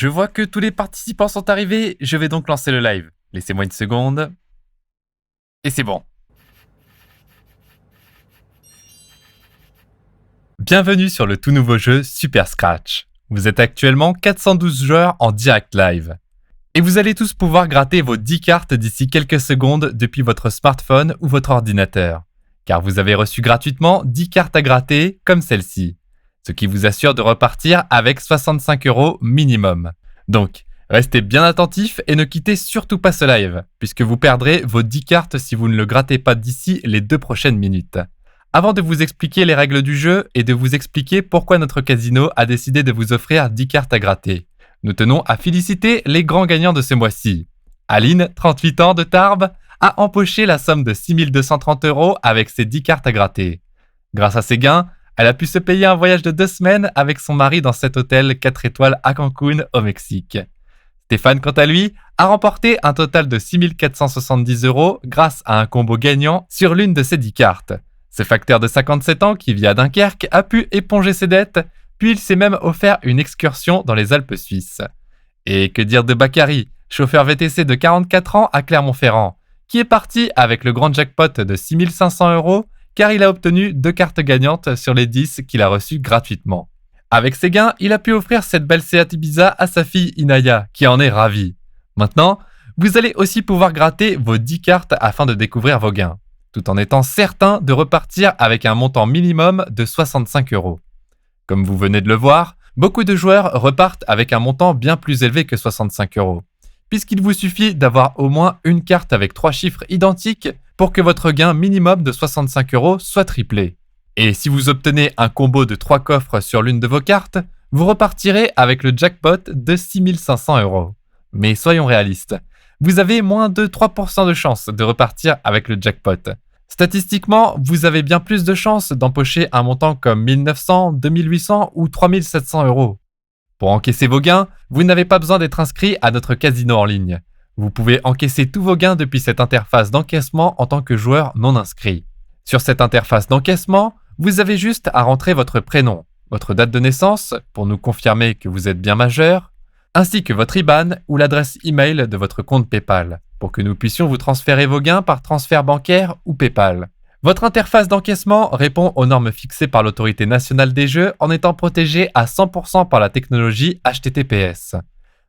Je vois que tous les participants sont arrivés, je vais donc lancer le live. Laissez-moi une seconde. Et c'est bon. Bienvenue sur le tout nouveau jeu Super Scratch. Vous êtes actuellement 412 joueurs en direct live. Et vous allez tous pouvoir gratter vos 10 cartes d'ici quelques secondes depuis votre smartphone ou votre ordinateur. Car vous avez reçu gratuitement 10 cartes à gratter comme celle-ci. Ce qui vous assure de repartir avec 65 € minimum. Donc, restez bien attentifs et ne quittez surtout pas ce live, puisque vous perdrez vos 10 cartes si vous ne le grattez pas d'ici les 2 prochaines minutes. Avant de vous expliquer les règles du jeu et de vous expliquer pourquoi notre casino a décidé de vous offrir 10 cartes à gratter, nous tenons à féliciter les grands gagnants de ce mois-ci. Aline, 38 ans, de Tarbes, a empoché la somme de 6 230 € avec ses 10 cartes à gratter. Grâce à ces gains, elle a pu se payer un voyage de 2 semaines avec son mari dans cet hôtel 4 étoiles à Cancun, au Mexique. Stéphane, quant à lui, a remporté un total de 6 470 € grâce à un combo gagnant sur l'une de ses 10 cartes. Ce facteur de 57 ans qui vit à Dunkerque a pu éponger ses dettes, puis il s'est même offert une excursion dans les Alpes suisses. Et que dire de Bakary, chauffeur VTC de 44 ans à Clermont-Ferrand, qui est parti avec le grand jackpot de 6 500 € car il a obtenu 2 cartes gagnantes sur les 10 qu'il a reçues gratuitement. Avec ses gains, il a pu offrir cette belle Seat Ibiza à sa fille Inaya, qui en est ravie. Maintenant, vous allez aussi pouvoir gratter vos 10 cartes afin de découvrir vos gains, tout en étant certain de repartir avec un montant minimum de 65 €. Comme vous venez de le voir, beaucoup de joueurs repartent avec un montant bien plus élevé que 65 €, puisqu'il vous suffit d'avoir au moins une carte avec 3 chiffres identiques pour que votre gain minimum de 65 € soit triplé. Et si vous obtenez un combo de 3 coffres sur l'une de vos cartes, vous repartirez avec le jackpot de 6 500 €. Mais soyons réalistes, vous avez moins de 3% de chance de repartir avec le jackpot. Statistiquement, vous avez bien plus de chances d'empocher un montant comme 1 900, 2 800 ou 3 700 €. Pour encaisser vos gains, vous n'avez pas besoin d'être inscrit à notre casino en ligne. Vous pouvez encaisser tous vos gains depuis cette interface d'encaissement en tant que joueur non inscrit. Sur cette interface d'encaissement, vous avez juste à rentrer votre prénom, votre date de naissance pour nous confirmer que vous êtes bien majeur, ainsi que votre IBAN ou l'adresse email de votre compte PayPal pour que nous puissions vous transférer vos gains par transfert bancaire ou PayPal. Votre interface d'encaissement répond aux normes fixées par l'Autorité nationale des jeux en étant protégée à 100% par la technologie HTTPS.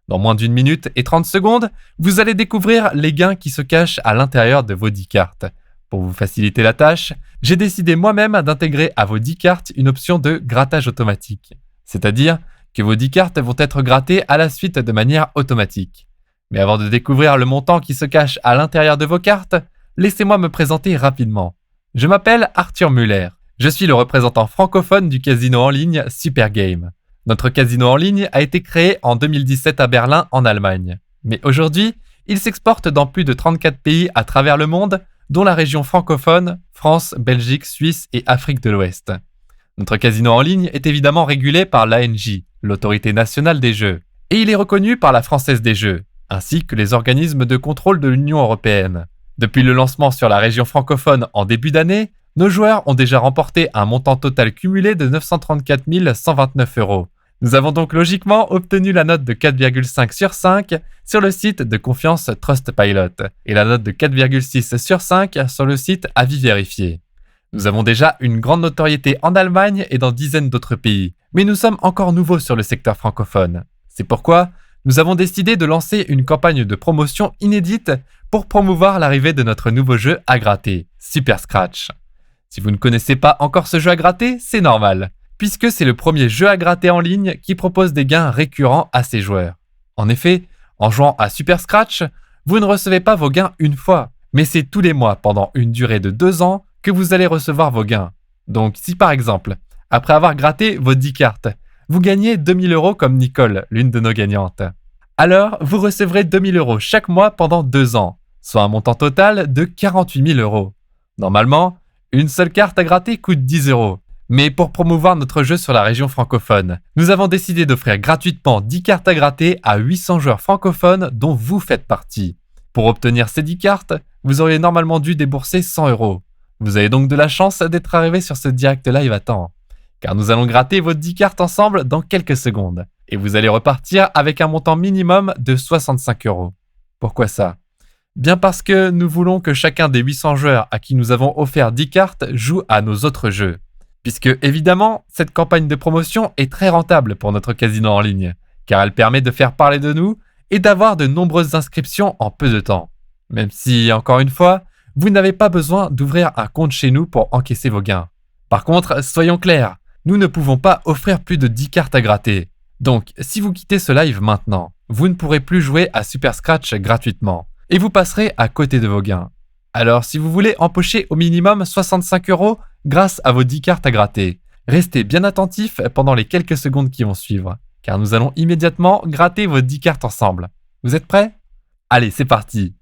Dans moins d'1 minute et 30 secondes, vous allez découvrir les gains qui se cachent à l'intérieur de vos 10 cartes. Pour vous faciliter la tâche, j'ai décidé moi-même d'intégrer à vos 10 cartes une option de grattage automatique. C'est-à-dire que vos 10 cartes vont être grattées à la suite de manière automatique. Mais avant de découvrir le montant qui se cache à l'intérieur de vos cartes, laissez-moi me présenter rapidement. Je m'appelle Arthur Muller. Je suis le représentant francophone du casino en ligne Super Game. Notre casino en ligne a été créé en 2017 à Berlin, en Allemagne. Mais aujourd'hui, il s'exporte dans plus de 34 pays à travers le monde, dont la région francophone, France, Belgique, Suisse et Afrique de l'Ouest. Notre casino en ligne est évidemment régulé par l'ANJ, l'Autorité nationale des jeux, et il est reconnu par la Française des jeux, ainsi que les organismes de contrôle de l'Union européenne. Depuis le lancement sur la région francophone en début d'année, nos joueurs ont déjà remporté un montant total cumulé de 934 129 €. Nous avons donc logiquement obtenu la note de 4,5 sur 5 sur le site de confiance Trustpilot et la note de 4,6 sur 5 sur le site Avis Vérifié. Nous avons déjà une grande notoriété en Allemagne et dans dizaines d'autres pays, mais nous sommes encore nouveaux sur le secteur francophone. C'est pourquoi nous avons décidé de lancer une campagne de promotion inédite pour promouvoir l'arrivée de notre nouveau jeu à gratter, Super Scratch. Si vous ne connaissez pas encore ce jeu à gratter, c'est normal, puisque c'est le premier jeu à gratter en ligne qui propose des gains récurrents à ses joueurs. En effet, en jouant à Super Scratch, vous ne recevez pas vos gains une fois, mais c'est tous les mois pendant une durée de 2 ans que vous allez recevoir vos gains. Donc si par exemple, après avoir gratté vos 10 cartes, vous gagnez 2 000 € comme Nicole, l'une de nos gagnantes, alors vous recevrez 2 000 € chaque mois pendant 2 ans, soit un montant total de 48 000 €. Normalement, une seule carte à gratter coûte 10 €. Mais pour promouvoir notre jeu sur la région francophone, nous avons décidé d'offrir gratuitement 10 cartes à gratter à 800 joueurs francophones dont vous faites partie. Pour obtenir ces 10 cartes, vous auriez normalement dû débourser 100 €. Vous avez donc de la chance d'être arrivé sur ce direct live à temps, car nous allons gratter vos 10 cartes ensemble dans quelques secondes. Et vous allez repartir avec un montant minimum de 65 euros. Pourquoi ça? Bien parce que nous voulons que chacun des 800 joueurs à qui nous avons offert 10 cartes joue à nos autres jeux. Puisque, évidemment, cette campagne de promotion est très rentable pour notre casino en ligne, car elle permet de faire parler de nous et d'avoir de nombreuses inscriptions en peu de temps. Même si, encore une fois, vous n'avez pas besoin d'ouvrir un compte chez nous pour encaisser vos gains. Par contre, soyons clairs, nous ne pouvons pas offrir plus de 10 cartes à gratter. Donc, si vous quittez ce live maintenant, vous ne pourrez plus jouer à Super Scratch gratuitement et vous passerez à côté de vos gains. Alors, si vous voulez empocher au minimum 65 euros grâce à vos 10 cartes à gratter, restez bien attentifs pendant les quelques secondes qui vont suivre, car nous allons immédiatement gratter vos 10 cartes ensemble. Vous êtes prêts? Allez, c'est parti!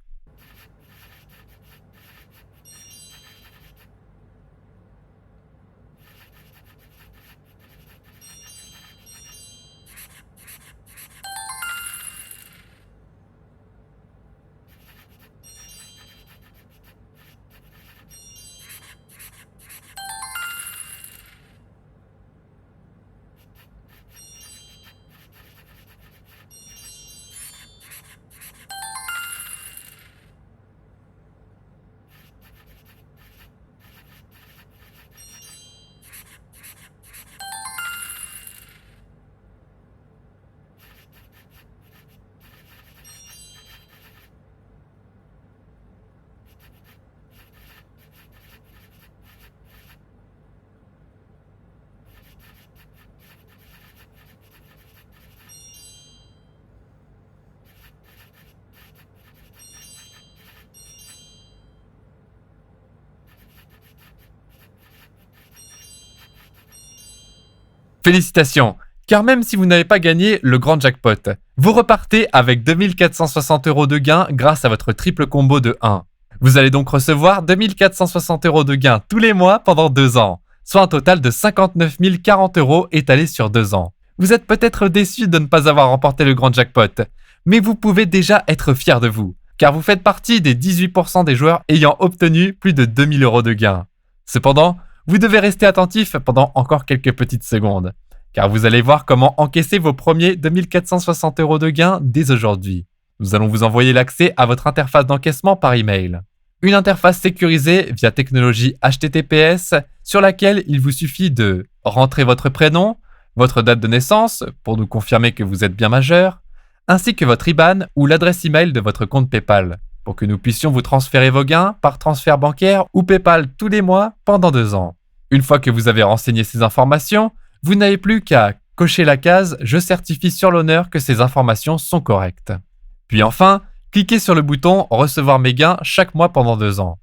Félicitations, car même si vous n'avez pas gagné le grand jackpot, vous repartez avec 2460 euros de gains grâce à votre triple combo de 1. Vous allez donc recevoir 2460 euros de gains tous les mois pendant 2 ans, soit un total de 59 040 euros étalés sur 2 ans. Vous êtes peut-être déçu de ne pas avoir remporté le grand jackpot, mais vous pouvez déjà être fier de vous, car vous faites partie des 18% des joueurs ayant obtenu plus de 2000 euros de gains. Cependant, vous devez rester attentif pendant encore quelques petites secondes, car vous allez voir comment encaisser vos premiers 2460 euros de gains dès aujourd'hui. Nous allons vous envoyer l'accès à votre interface d'encaissement par email. Une interface sécurisée via technologie HTTPS sur laquelle il vous suffit de rentrer votre prénom, votre date de naissance pour nous confirmer que vous êtes bien majeur, ainsi que votre IBAN ou l'adresse email de votre compte PayPal, pour que nous puissions vous transférer vos gains par transfert bancaire ou PayPal tous les mois pendant 2 ans. Une fois que vous avez renseigné ces informations, vous n'avez plus qu'à cocher la case « Je certifie sur l'honneur que ces informations sont correctes ». Puis enfin, cliquez sur le bouton « Recevoir mes gains chaque mois pendant 2 ans ».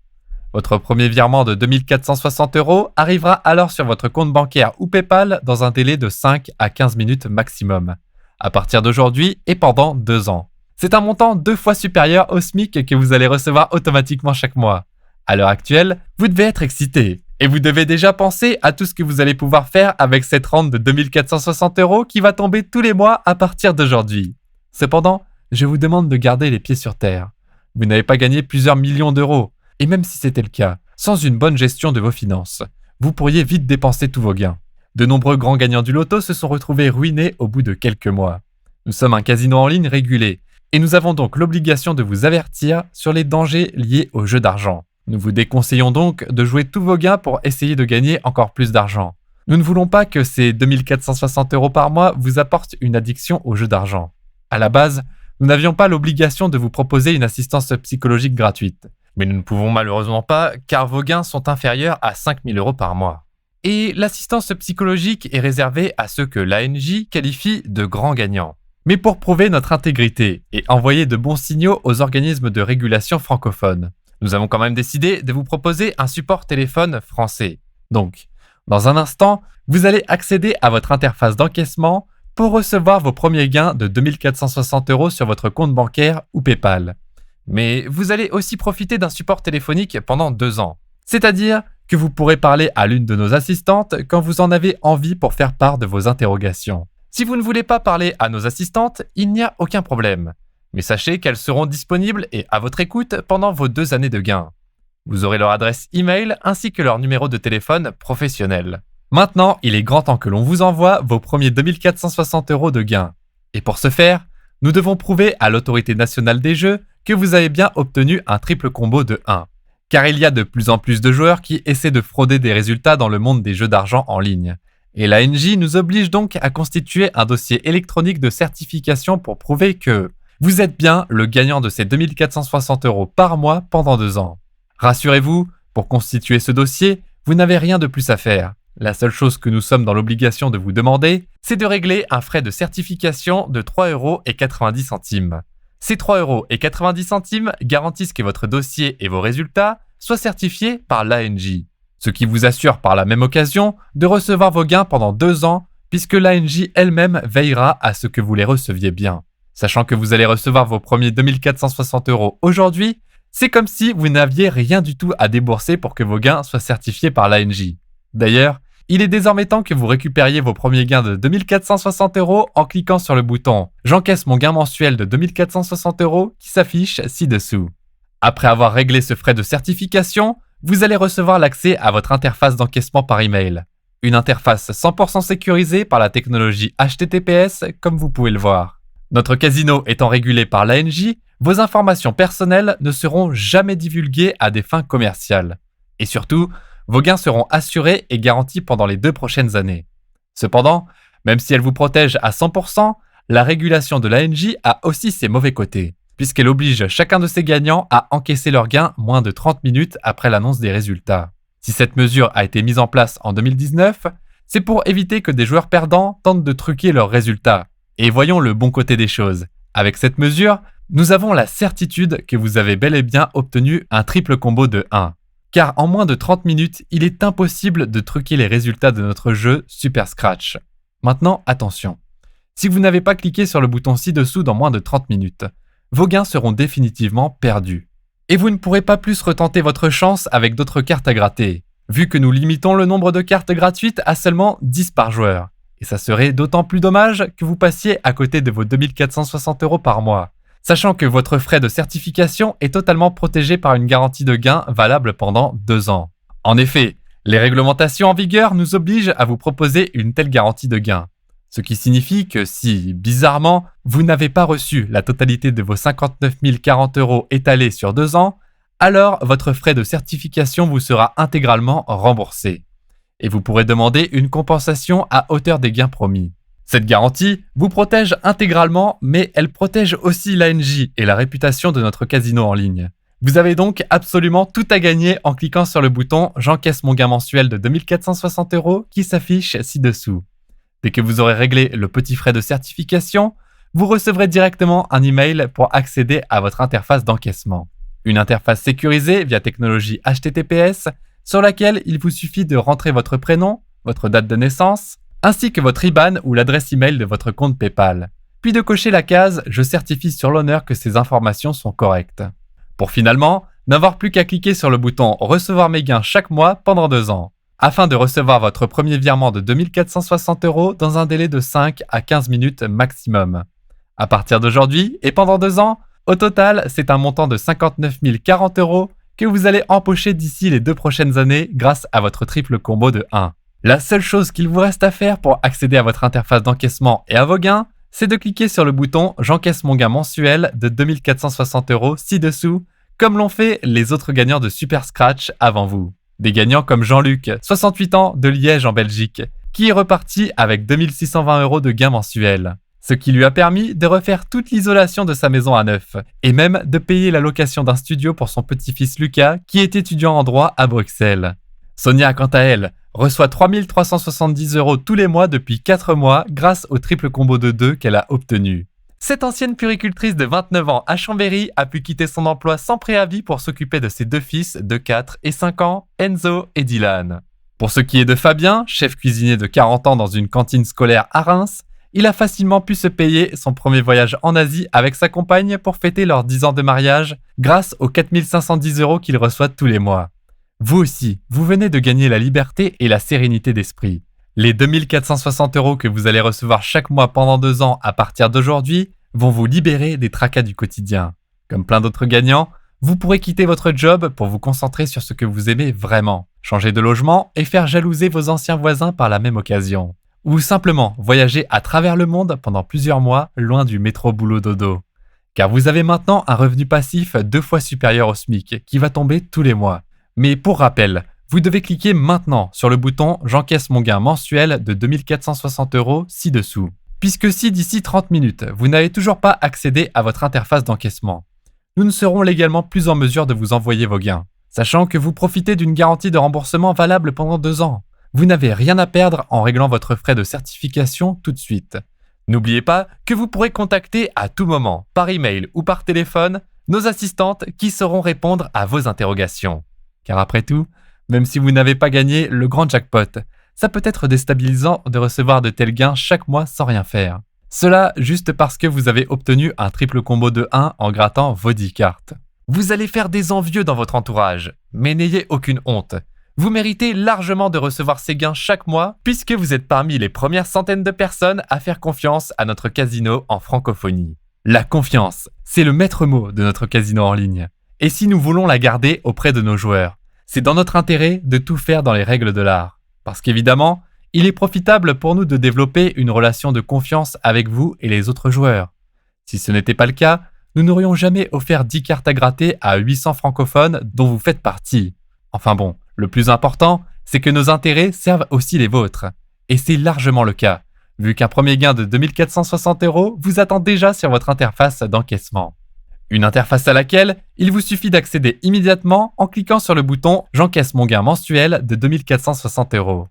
Votre premier virement de 2460 euros arrivera alors sur votre compte bancaire ou PayPal dans un délai de 5 à 15 minutes maximum, à partir d'aujourd'hui et pendant 2 ans. C'est un montant 2 fois supérieur au SMIC que vous allez recevoir automatiquement chaque mois. À l'heure actuelle, vous devez être excité. Et vous devez déjà penser à tout ce que vous allez pouvoir faire avec cette rente de 2460 euros qui va tomber tous les mois à partir d'aujourd'hui. Cependant, je vous demande de garder les pieds sur terre. Vous n'avez pas gagné plusieurs millions d'euros. Et même si c'était le cas, sans une bonne gestion de vos finances, vous pourriez vite dépenser tous vos gains. De nombreux grands gagnants du loto se sont retrouvés ruinés au bout de quelques mois. Nous sommes un casino en ligne régulé. Et nous avons donc l'obligation de vous avertir sur les dangers liés au jeu d'argent. Nous vous déconseillons donc de jouer tous vos gains pour essayer de gagner encore plus d'argent. Nous ne voulons pas que ces 2460 euros par mois vous apportent une addiction au jeu d'argent. À la base, nous n'avions pas l'obligation de vous proposer une assistance psychologique gratuite. Mais nous ne pouvons malheureusement pas car vos gains sont inférieurs à 5000 euros par mois. Et l'assistance psychologique est réservée à ceux que l'ANJ qualifie de grands gagnants. Mais pour prouver notre intégrité et envoyer de bons signaux aux organismes de régulation francophones, nous avons quand même décidé de vous proposer un support téléphone français. Donc, dans un instant, vous allez accéder à votre interface d'encaissement pour recevoir vos premiers gains de 2460 euros sur votre compte bancaire ou PayPal. Mais vous allez aussi profiter d'un support téléphonique pendant 2 ans. C'est-à-dire que vous pourrez parler à l'une de nos assistantes quand vous en avez envie pour faire part de vos interrogations. Si vous ne voulez pas parler à nos assistantes, il n'y a aucun problème. Mais sachez qu'elles seront disponibles et à votre écoute pendant vos 2 années de gains. Vous aurez leur adresse email ainsi que leur numéro de téléphone professionnel. Maintenant, il est grand temps que l'on vous envoie vos premiers 2460 € de gains. Et pour ce faire, nous devons prouver à l'autorité nationale des jeux que vous avez bien obtenu un triple combo de 1. Car il y a de plus en plus de joueurs qui essaient de frauder des résultats dans le monde des jeux d'argent en ligne. Et l'ANJ nous oblige donc à constituer un dossier électronique de certification pour prouver que vous êtes bien le gagnant de ces 2460 € par mois pendant 2 ans. Rassurez-vous, pour constituer ce dossier, vous n'avez rien de plus à faire. La seule chose que nous sommes dans l'obligation de vous demander, c'est de régler un frais de certification de 3,90 €. Ces 3,90 € garantissent que votre dossier et vos résultats soient certifiés par l'ANJ, ce qui vous assure par la même occasion de recevoir vos gains pendant 2 ans, puisque l'ANJ elle-même veillera à ce que vous les receviez bien. Sachant que vous allez recevoir vos premiers 2460 € aujourd'hui, c'est comme si vous n'aviez rien du tout à débourser pour que vos gains soient certifiés par l'ANJ. D'ailleurs, il est désormais temps que vous récupériez vos premiers gains de 2460 € en cliquant sur le bouton « J'encaisse mon gain mensuel de 2460 € » qui s'affiche ci-dessous. Après avoir réglé ce frais de certification, vous allez recevoir l'accès à votre interface d'encaissement par email. Une interface 100% sécurisée par la technologie HTTPS comme vous pouvez le voir. Notre casino étant régulé par l'ANJ, vos informations personnelles ne seront jamais divulguées à des fins commerciales. Et surtout, vos gains seront assurés et garantis pendant les 2 prochaines années. Cependant, même si elle vous protège à 100%, la régulation de l'ANJ a aussi ses mauvais côtés, puisqu'elle oblige chacun de ses gagnants à encaisser leurs gains moins de 30 minutes après l'annonce des résultats. Si cette mesure a été mise en place en 2019, c'est pour éviter que des joueurs perdants tentent de truquer leurs résultats. Et voyons le bon côté des choses. Avec cette mesure, nous avons la certitude que vous avez bel et bien obtenu un triple combo de 1. Car en moins de 30 minutes, il est impossible de truquer les résultats de notre jeu Super Scratch. Maintenant, attention. Si vous n'avez pas cliqué sur le bouton ci-dessous dans moins de 30 minutes, vos gains seront définitivement perdus. Et vous ne pourrez pas plus retenter votre chance avec d'autres cartes à gratter, vu que nous limitons le nombre de cartes gratuites à seulement 10 par joueur. Et ça serait d'autant plus dommage que vous passiez à côté de vos 2460 € par mois, sachant que votre frais de certification est totalement protégé par une garantie de gain valable pendant 2 ans. En effet, les réglementations en vigueur nous obligent à vous proposer une telle garantie de gain. Ce qui signifie que si, bizarrement, vous n'avez pas reçu la totalité de vos 59 040 € étalés sur 2 ans, alors votre frais de certification vous sera intégralement remboursé. Et vous pourrez demander une compensation à hauteur des gains promis. Cette garantie vous protège intégralement, mais elle protège aussi l'ANJ et la réputation de notre casino en ligne. Vous avez donc absolument tout à gagner en cliquant sur le bouton « J'encaisse mon gain mensuel de 2460 € » qui s'affiche ci-dessous. Dès que vous aurez réglé le petit frais de certification, vous recevrez directement un email pour accéder à votre interface d'encaissement. Une interface sécurisée via technologie HTTPS sur laquelle il vous suffit de rentrer votre prénom, votre date de naissance, ainsi que votre IBAN ou l'adresse email de votre compte PayPal, puis de cocher la case « Je certifie sur l'honneur que ces informations sont correctes ». Pour finalement n'avoir plus qu'à cliquer sur le bouton « Recevoir mes gains chaque mois pendant 2 ans », afin de recevoir votre premier virement de 2460 € dans un délai de 5 à 15 minutes maximum. À partir d'aujourd'hui et pendant 2 ans, au total, c'est un montant de 59 040 € que vous allez empocher d'ici les 2 prochaines années grâce à votre triple combo de 1. La seule chose qu'il vous reste à faire pour accéder à votre interface d'encaissement et à vos gains, c'est de cliquer sur le bouton « J'encaisse mon gain mensuel de 2460 € ci-dessous », comme l'ont fait les autres gagnants de Super Scratch avant vous. Des gagnants comme Jean-Luc, 68 ans, de Liège en Belgique, qui est reparti avec 2620 € de gains mensuels. Ce qui lui a permis de refaire toute l'isolation de sa maison à neuf, et même de payer la location d'un studio pour son petit-fils Lucas, qui est étudiant en droit à Bruxelles. Sonia, quant à elle, reçoit 3370 € tous les mois depuis 4 mois grâce au triple combo de 2 qu'elle a obtenu. Cette ancienne puéricultrice de 29 ans à Chambéry a pu quitter son emploi sans préavis pour s'occuper de ses 2 fils de 4 et 5 ans, Enzo et Dylan. Pour ce qui est de Fabien, chef cuisinier de 40 ans dans une cantine scolaire à Reims, il a facilement pu se payer son premier voyage en Asie avec sa compagne pour fêter leurs 10 ans de mariage grâce aux 4510 € qu'il reçoit tous les mois. Vous aussi, vous venez de gagner la liberté et la sérénité d'esprit. Les 2460 € que vous allez recevoir chaque mois pendant 2 ans à partir d'aujourd'hui vont vous libérer des tracas du quotidien. Comme plein d'autres gagnants, Vous pourrez quitter votre job pour vous concentrer sur ce que vous aimez vraiment, changer de logement et faire jalouser vos anciens voisins par la même occasion. Ou simplement voyager à travers le monde pendant plusieurs mois loin du métro boulot dodo. Car vous avez maintenant un revenu passif 2 fois supérieur au SMIC qui va tomber tous les mois. Mais pour rappel, vous devez cliquer maintenant sur le bouton « J'encaisse mon gain mensuel de 2460 € ci-dessous ». Puisque si d'ici 30 minutes, vous n'avez toujours pas accédé à votre interface d'encaissement, nous ne serons légalement plus en mesure de vous envoyer vos gains, sachant que vous profitez d'une garantie de remboursement valable pendant 2 ans. Vous n'avez rien à perdre en réglant votre frais de certification tout de suite. N'oubliez pas que vous pourrez contacter à tout moment, par email ou par téléphone, nos assistantes qui sauront répondre à vos interrogations. Car après tout, même si vous n'avez pas gagné le grand jackpot, ça peut être déstabilisant de recevoir de tels gains chaque mois sans rien faire. Cela juste parce que vous avez obtenu un triple combo de 1 en grattant vos 10 cartes. Vous allez faire des envieux dans votre entourage, mais n'ayez aucune honte. Vous méritez largement de recevoir ces gains chaque mois puisque vous êtes parmi les premières centaines de personnes à faire confiance à notre casino en francophonie. La confiance, c'est le maître mot de notre casino en ligne. Et si nous voulons la garder auprès de nos joueurs, c'est dans notre intérêt de tout faire dans les règles de l'art. Parce qu'évidemment, il est profitable pour nous de développer une relation de confiance avec vous et les autres joueurs. Si ce n'était pas le cas, nous n'aurions jamais offert 10 cartes à gratter à 800 francophones dont vous faites partie. Enfin bon, le plus important, c'est que nos intérêts servent aussi les vôtres. Et c'est largement le cas, vu qu'un premier gain de 2460 € vous attend déjà sur votre interface d'encaissement. Une interface à laquelle il vous suffit d'accéder immédiatement en cliquant sur le bouton « J'encaisse mon gain mensuel de 2460 €.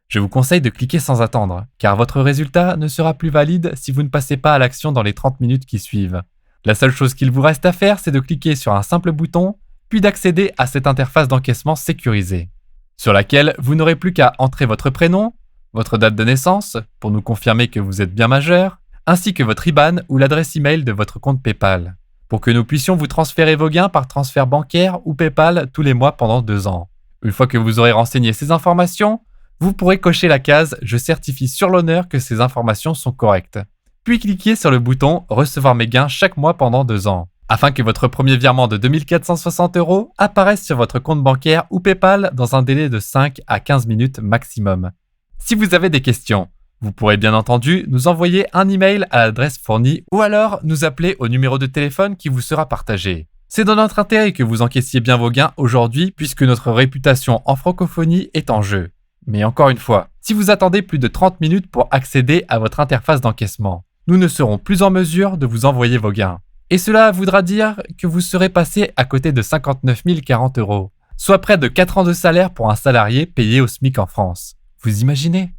Je vous conseille de cliquer sans attendre, car votre résultat ne sera plus valide si vous ne passez pas à l'action dans les 30 minutes qui suivent. La seule chose qu'il vous reste à faire, c'est de cliquer sur un simple bouton, puis d'accéder à cette interface d'encaissement sécurisée, sur laquelle vous n'aurez plus qu'à entrer votre prénom, votre date de naissance, pour nous confirmer que vous êtes bien majeur, ainsi que votre IBAN ou l'adresse email de votre compte PayPal, pour que nous puissions vous transférer vos gains par transfert bancaire ou PayPal tous les mois pendant 2 ans. Une fois que vous aurez renseigné ces informations, vous pourrez cocher la case « Je certifie sur l'honneur que ces informations sont correctes ». Puis cliquez sur le bouton « Recevoir mes gains chaque mois pendant 2 ans », afin que votre premier virement de 2460 € apparaisse sur votre compte bancaire ou PayPal dans un délai de 5 à 15 minutes maximum. Si vous avez des questions, vous pourrez bien entendu nous envoyer un email à l'adresse fournie ou alors nous appeler au numéro de téléphone qui vous sera partagé. C'est dans notre intérêt que vous encaissiez bien vos gains aujourd'hui puisque notre réputation en francophonie est en jeu. Mais encore une fois, si vous attendez plus de 30 minutes pour accéder à votre interface d'encaissement, nous ne serons plus en mesure de vous envoyer vos gains. Et cela voudra dire que vous serez passé à côté de 59 040 €, soit près de 4 ans de salaire pour un salarié payé au SMIC en France. Vous imaginez ?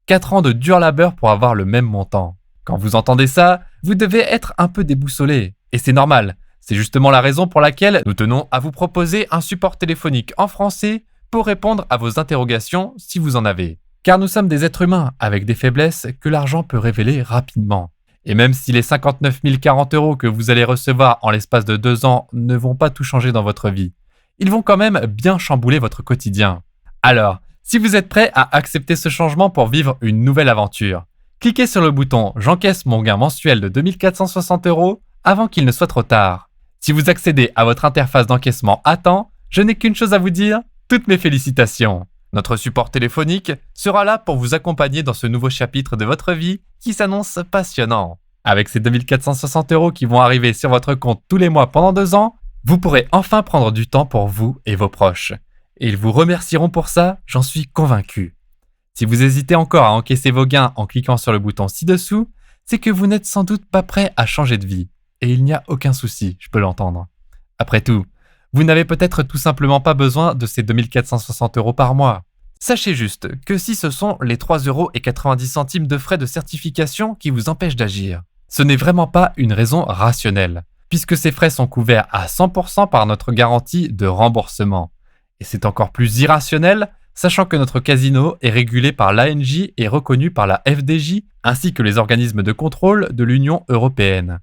4 ans de dur labeur pour avoir le même montant. Quand vous entendez ça, vous devez être un peu déboussolé. Et c'est normal. C'est justement la raison pour laquelle nous tenons à vous proposer un support téléphonique en français pour répondre à vos interrogations si vous en avez. Car nous sommes des êtres humains avec des faiblesses que l'argent peut révéler rapidement. Et même si les 59 040 € que vous allez recevoir en l'espace de 2 ans ne vont pas tout changer dans votre vie, ils vont quand même bien chambouler votre quotidien. Alors, si vous êtes prêt à accepter ce changement pour vivre une nouvelle aventure, cliquez sur le bouton « J'encaisse mon gain mensuel de 2460 € avant qu'il ne soit trop tard. Si vous accédez à votre interface d'encaissement à temps, je n'ai qu'une chose à vous dire, toutes mes félicitations. Notre support téléphonique sera là pour vous accompagner dans ce nouveau chapitre de votre vie qui s'annonce passionnant. Avec ces 2460 € qui vont arriver sur votre compte tous les mois pendant 2 ans, vous pourrez enfin prendre du temps pour vous et vos proches. Et ils vous remercieront pour ça, j'en suis convaincu. Si vous hésitez encore à encaisser vos gains en cliquant sur le bouton ci-dessous, c'est que vous n'êtes sans doute pas prêt à changer de vie. Et il n'y a aucun souci, je peux l'entendre. Après tout, vous n'avez peut-être tout simplement pas besoin de ces 2460 € par mois. Sachez juste que si ce sont les 3,90 € de frais de certification qui vous empêchent d'agir, ce n'est vraiment pas une raison rationnelle, puisque ces frais sont couverts à 100% par notre garantie de remboursement. Et c'est encore plus irrationnel, sachant que notre casino est régulé par l'ANJ et reconnu par la FDJ, ainsi que les organismes de contrôle de l'Union européenne.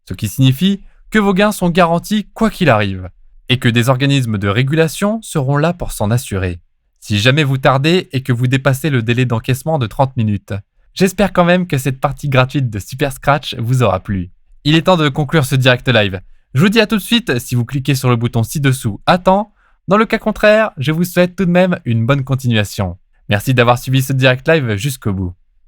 Ce qui signifie que vos gains sont garantis quoi qu'il arrive, et que des organismes de régulation seront là pour s'en assurer. Si jamais vous tardez et que vous dépassez le délai d'encaissement de 30 minutes, j'espère quand même que cette partie gratuite de Super Scratch vous aura plu. Il est temps de conclure ce direct live. Je vous dis à tout de suite si vous cliquez sur le bouton ci-dessous Attends. Dans le cas contraire, je vous souhaite tout de même une bonne continuation. Merci d'avoir suivi ce direct live jusqu'au bout.